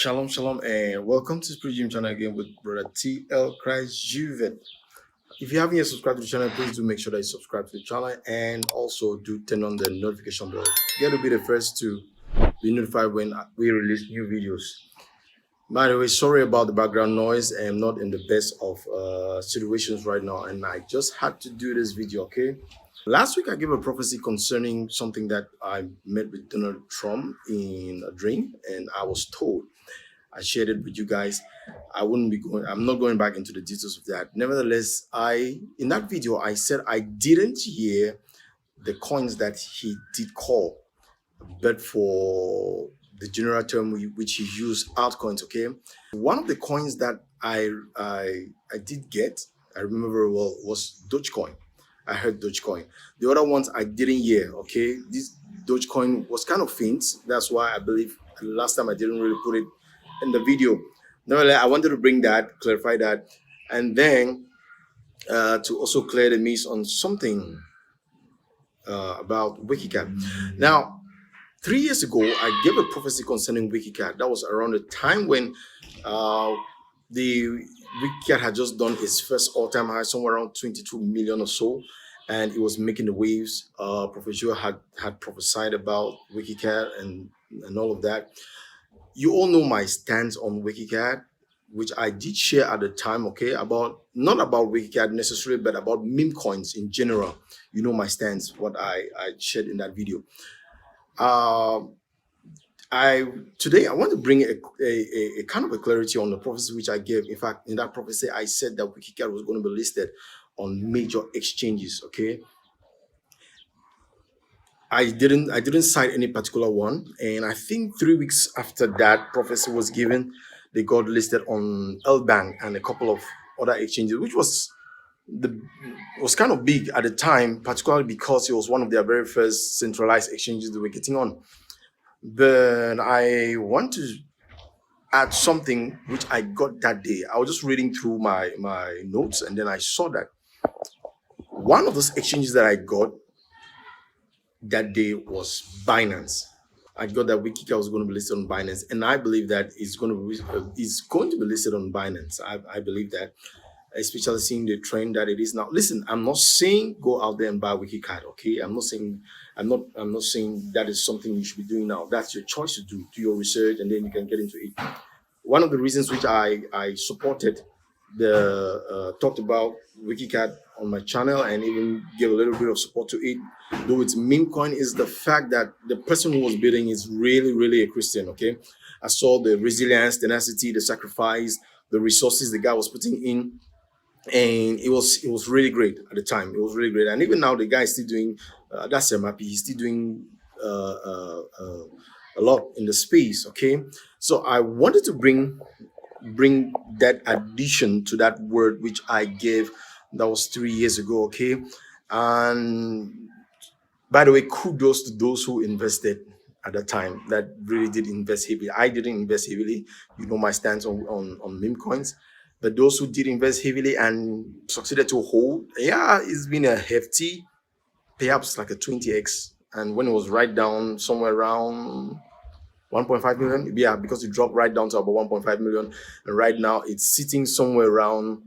Shalom, shalom, and welcome to Spirit Gym channel again with Brother TL Christ Juvet. If you haven't yet subscribed to the channel, please do make sure that you subscribe to the channel and also do turn on the notification bell. Get to be the first to be notified when we release new videos. By the way, sorry about the background noise. I am not in the best of situations right now, and I just had to do this video, okay? Last week, I gave a prophecy concerning something that I met with Donald Trump in a dream, and I was told, I shared it with you guys. I'm not going back into the details of that. Nevertheless, in that video, I said I didn't hear the coins that he did call, but for the general term which he used, altcoins, okay? One of the coins that I did get, I remember very well, was Dogecoin. I heard Dogecoin. The other ones I didn't hear, okay? This Dogecoin was kind of faint. That's why I believe the last time I didn't really put it in the video. Nevertheless, I wanted to bring that, clarify that, and then to also clear the mist on something about WikiCat. Now, 3 years ago, I gave a prophecy concerning WikiCat. That was around the time when the WikiCat had just done its first all-time high, somewhere around 22 million or so, and it was making the waves. Prophet Joe had prophesied about WikiCat and all of that. You all know my stance on WikiCat, which I did share at the time, okay, not about WikiCat necessarily, but about meme coins in general. You know my stance, what I shared in that video. Today I want to bring a kind of a clarity on the prophecy which I gave. In fact, in that prophecy, I said that WikiCat was going to be listed on major exchanges. Okay, I didn't cite any particular one, and I think 3 weeks after that prophecy was given, they got listed on Bank and a couple of other exchanges, which was kind of big at the time, particularly because it was one of their very first centralized exchanges they were getting on. But I want to add something which I got that day. I was just reading through my notes, and then I saw that one of those exchanges that I got that day was Binance. I got that WikiCat was going to be listed on Binance, and I believe that it's going to be listed on Binance. I believe that, especially seeing the trend that it is now. Listen, I'm not saying go out there and buy WikiCat, okay? I'm not saying that is something you should be doing now. That's your choice to do your research, and then you can get into it. One of the reasons which I supported talked about WikiCat on my channel and even gave a little bit of support to it, though it's meme coin, is the fact that the person who was building is really a Christian, okay? I saw the resilience, tenacity, the sacrifice, the resources the guy was putting in, and it was really great at the time. It was really great, and even now the guy is still doing that's MRP. He's still doing a lot in the space. Okay, so I wanted to bring that addition to that word which I gave. That was 3 years ago. Okay, and by the way, kudos to those who invested at the time. That really did invest heavily. I didn't invest heavily. You know my stance on meme coins. But those who did invest heavily and succeeded to hold, yeah, it's been a hefty, perhaps like a 20x. And when it was right down somewhere around 1.5 million, yeah, because it dropped right down to about 1.5 million. And right now it's sitting somewhere around,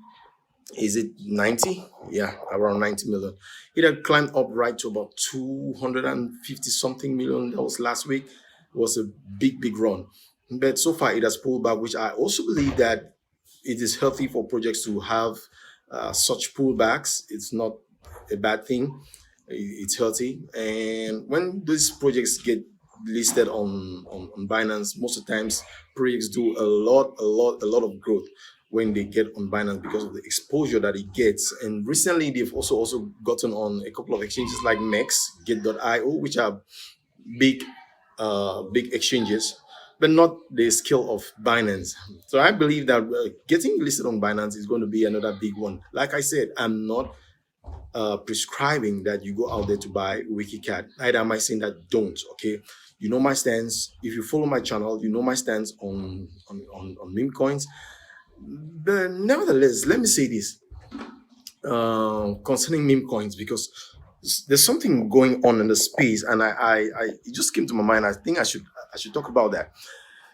is it 90? Yeah, around 90 million. It had climbed up right to about 250 something million. That was last week. It was a big run. But so far it has pulled back, which I also believe that it is healthy for projects to have such pullbacks. It's not a bad thing. It's healthy. And when these projects get listed on Binance, most of the times projects do a lot of growth when they get on Binance because of the exposure that it gets. And recently they've also gotten on a couple of exchanges like MEX, Get.io, which are big exchanges, but not the scale of Binance. So I believe that getting listed on Binance is going to be another big one. Like I said, I'm not prescribing that you go out there to buy WikiCat. Neither am I saying that don't, okay? You know my stance. If you follow my channel, you know my stance on meme coins. But nevertheless, let me say this concerning meme coins, because there's something going on in the space, and it just came to my mind. I think I should talk about that.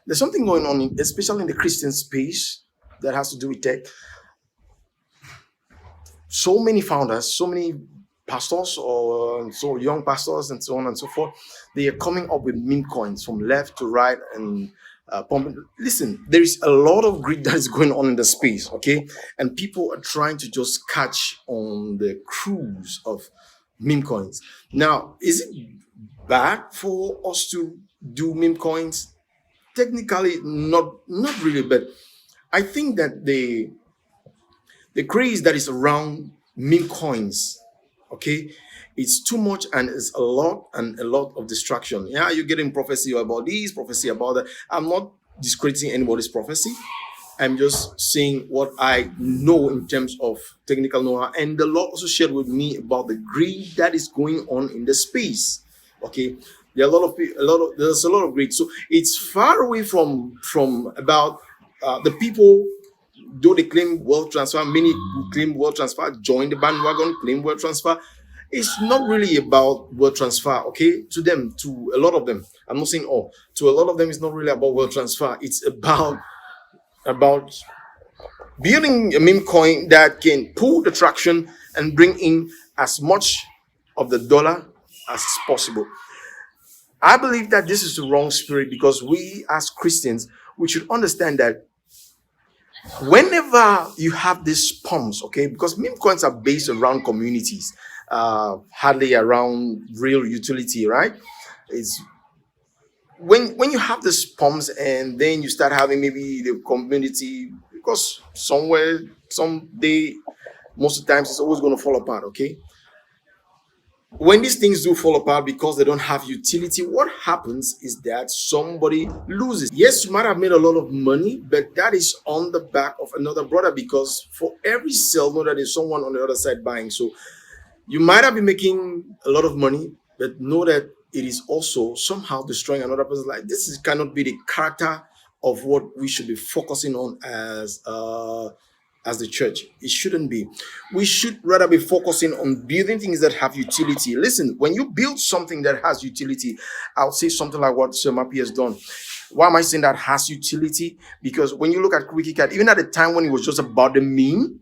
There's something going on, especially in the Christian space, that has to do with tech. So many founders, so many pastors, or so young pastors, and so on and so forth, they are coming up with meme coins from left to right and pumping. Listen, there is a lot of greed that is going on in the space, okay? And people are trying to just catch on the cruise of meme coins. Now, is it bad for us to do meme coins? Technically, not really, but I think that the craze that is around meme coins, okay, it's too much, and it's a lot of distraction. Yeah, you're getting prophecy about this, prophecy about that. I'm not discrediting anybody's prophecy. I'm just saying what I know in terms of technical know-how, and the Lord also shared with me about the greed that is going on in the space. Okay, there are there's a lot of greed, so it's far away from about the people. Though they claim wealth transfer, many who claim wealth transfer join the bandwagon, claim wealth transfer. It's not really about wealth transfer, okay? To them, to a lot of them, I'm not saying all, to a lot of them, it's not really about wealth transfer. It's about building a meme coin that can pull the traction and bring in as much of the dollar as possible. I believe that this is the wrong spirit, because we as Christians, we should understand that whenever you have these pumps, okay, because meme coins are based around communities, hardly around real utility, right? It's when you have these pumps, and then you start having maybe the community, because somewhere, someday, most of the times, it's always going to fall apart, okay? When these things do fall apart because they don't have utility, what happens is that somebody loses. Yes, you might have made a lot of money, but that is on the back of another brother, because for every sell, know that there's someone on the other side buying. So you might have been making a lot of money, but know that it is also somehow destroying another person's life. This cannot be the character of what we should be focusing on as the church. It shouldn't be. We should rather be focusing on building things that have utility. Listen, when you build something that has utility, I'll say something like what Sir Mappy has done. Why am I saying that has utility? Because when you look at WikiCat, even at the time when it was just about the meme,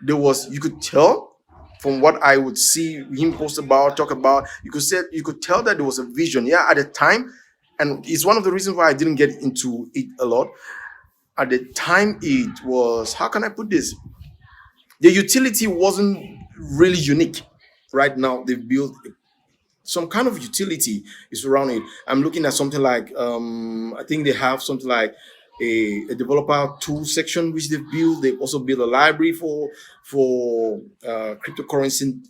you could tell from what I would see him post about, talk about, you could tell that there was a vision. Yeah, at the time, and it's one of the reasons why I didn't get into it a lot. At the time, it was, how can I put this? The utility wasn't really unique. Right now, they've built some kind of utility is around it. I'm looking at something like, I think they have something like a developer tool section which they've built. They've also built a library for cryptocurrency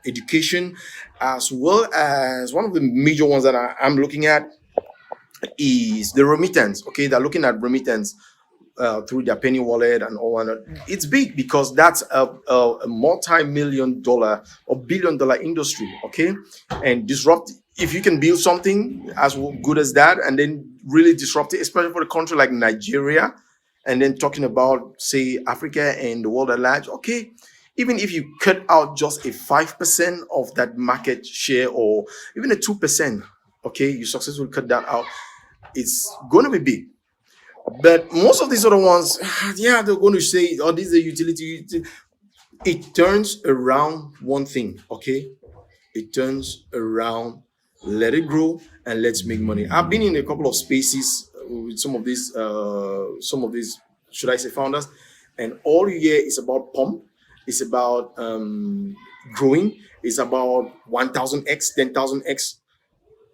education, as well as one of the major ones that I'm looking at is the remittance. Okay, they're looking at remittance through their penny wallet and all. And it's big, because that's a multi-million dollar or billion-dollar industry. Okay, and disrupt. If you can build something as good as that, and then really disrupt it, especially for a country like Nigeria, and then talking about, say, Africa and the world at large. Okay, even if you cut out just a 5% of that market share, or even a 2%, okay, you successfully cut that out, it's going to be big. But most of these other ones, yeah, they're going to say, oh, this is a utility. It turns around one thing, okay? It turns around, let it grow, and let's make money. I've been in a couple of spaces with some of these, should I say, founders, and all you hear is about pump. It's about growing. It's about 1,000x, 10,000x.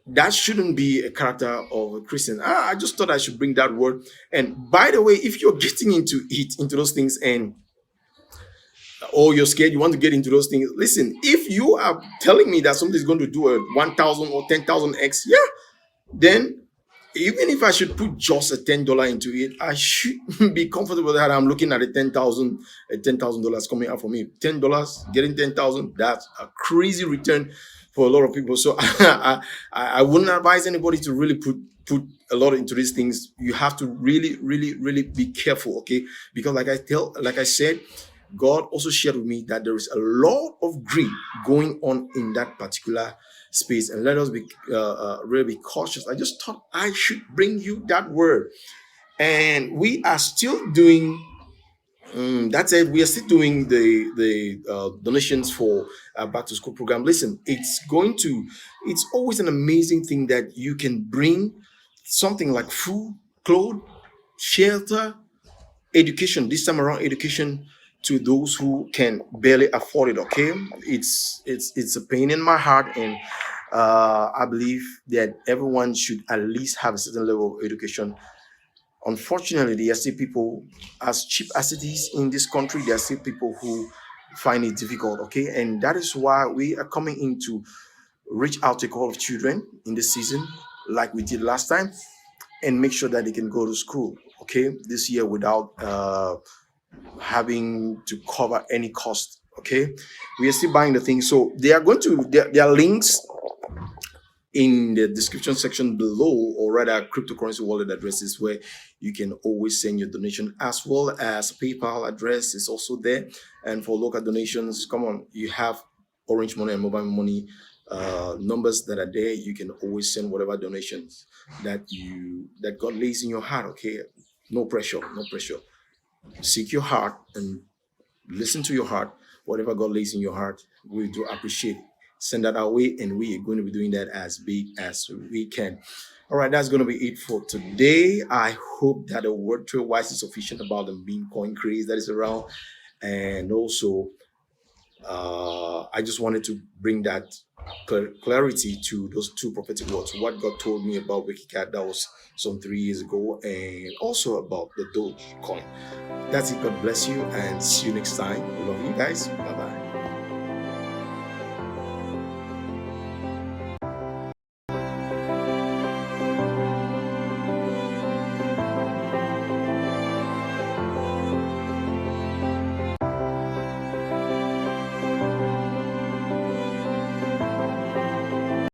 That shouldn't be a character of a Christian. I just thought I should bring that word. And by the way, if you're getting into those things, and you're scared, you want to get into those things, listen, if you are telling me that somebody's going to do a 1,000 or 10,000x, yeah, then even if I should put just a $10 into it, I should be comfortable that I'm looking at a $10,000 coming out for me. $10, getting 10,000, that's a crazy return for a lot of people. So I wouldn't advise anybody to really put a lot into these things. You have to really, really, really be careful, okay? Because like I said, God also shared with me that there is a lot of greed going on in that particular space, and let us be really be cautious. I just thought I should bring you that word, and we are still doing. That's it. We are still doing the donations for back to school program. Listen, it's always an amazing thing that you can bring something like food, clothes, shelter, education. This time around, education to those who can barely afford it. Okay, it's a pain in my heart, and I believe that everyone should at least have a certain level of education. Unfortunately, there are still people, as cheap as it is in this country, there are still people who find it difficult. Okay, and that is why we are coming in to reach out to a call of children in this season, like we did last time, and make sure that they can go to school. Okay, this year without having to cover any cost. Okay, we are still buying the thing, so they are going to there are links in the description section below, or rather cryptocurrency wallet addresses where you can always send your donation, as well as PayPal address is also there. And for local donations, come on, you have Orange Money and Mobile Money numbers that are there. You can always send whatever donations that God lays in your heart. Okay, no pressure, no pressure. Seek your heart and listen to your heart. Whatever God lays in your heart, we do appreciate it. Send that our way, and we are going to be doing that as big as we can. All right, that's going to be it for today. I hope that the word to wise is sufficient about the meme coin craze that is around, and also I just wanted to bring that clarity to those two prophetic words. What God told me about WikiCat, that was some 3 years ago, and also about the Doge coin. That's it. God bless you, and see you next time. We love you guys. Bye bye.